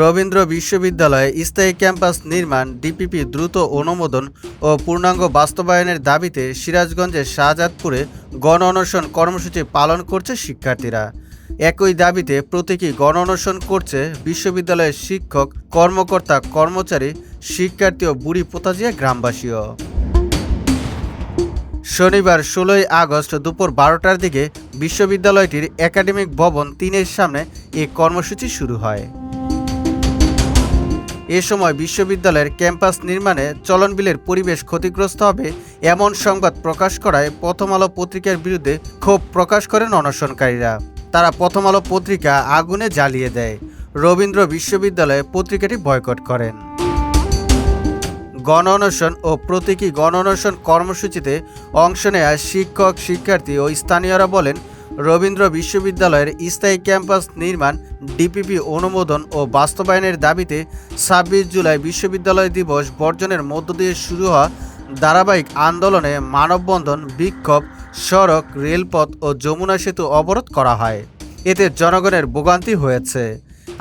রবীন্দ্র বিশ্ববিদ্যালয়ে স্থায়ী ক্যাম্পাস নির্মাণ ডিপিপি দ্রুত অনুমোদন ও পূর্ণাঙ্গ বাস্তবায়নের দাবিতে সিরাজগঞ্জের শাহজাদপুরে গণ অনশন কর্মসূচি পালন করছে শিক্ষার্থীরা। একই দাবিতে প্রতীকী গণ অনশন করছে বিশ্ববিদ্যালয়ের শিক্ষক, কর্মকর্তা, কর্মচারী, শিক্ষার্থী ও বুড়ি পোতাজিয়া গ্রামবাসীও। শনিবার 16 আগস্ট দুপুর 12টার দিকে বিশ্ববিদ্যালয়টির একাডেমিক ভবন 3-এর সামনে এই কর্মসূচি শুরু হয়। এ সময় বিশ্ববিদ্যালয়ের ক্যাম্পাস নির্মাণে চলনবিলের পরিবেশ ক্ষতিগ্রস্ত হবে এমন সংবাদ প্রকাশ করায় প্রথম আলো পত্রিকার বিরুদ্ধে ক্ষোভ প্রকাশ করেন অনশনকারীরা। তারা প্রথম আলো পত্রিকা আগুনে জ্বালিয়ে দেয়। রবীন্দ্র বিশ্ববিদ্যালয়ে পত্রিকাটি বয়কট করেন। গণ অনশন ও প্রতীকী গণ অনশন কর্মসূচিতে অংশ নেয়া শিক্ষক, শিক্ষার্থী ও স্থানীয়রা বলেন, রবীন্দ্র বিশ্ববিদ্যালয়ের স্থায়ী ক্যাম্পাস নির্মাণ ডিপিপি অনুমোদন ও বাস্তবায়নের দাবিতে 26 জুলাই বিশ্ববিদ্যালয় দিবস বর্জনের মধ্য দিয়ে শুরু হওয়া ধারাবাহিক আন্দোলনে মানববন্ধন, বিক্ষোভ, সড়ক, রেলপথ ও যমুনা সেতু অবরোধ করা হয়। এতে জনগণের ভোগান্তি হয়েছে।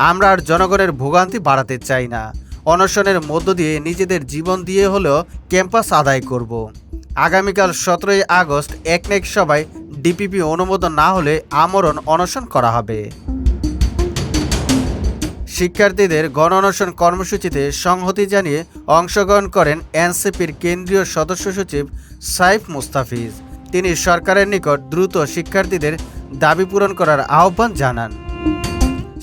আমরা আর জনগণের ভোগান্তি বাড়াতে চাই না। অনশনের মধ্য দিয়ে নিজেদের জীবন দিয়ে হলেও ক্যাম্পাস আদায় করব। আগামীকাল 17 আগস্ট একনেক সভায় ডিপিপি অনুমোদন না হলে আমরণ অনশন করা হবে। শিক্ষার্থীদের গণ অনশন কর্মসূচিতে সংহতি জানিয়ে অংশগ্রহণ করেন এনসিপির কেন্দ্রীয় সদস্য সচিব সাইফ মুস্তাফিজ। তিনি সরকারের নিকট দ্রুত শিক্ষার্থীদের দাবি পূরণ করার আহ্বান জানান।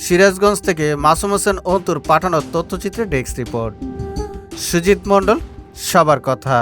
সিরাজগঞ্জ থেকে মাসুম হোসেন অন্তুর পাঠানো তথ্যচিত্রে ডেস্ক রিপোর্ট। সুজিত মণ্ডল, সবার কথা।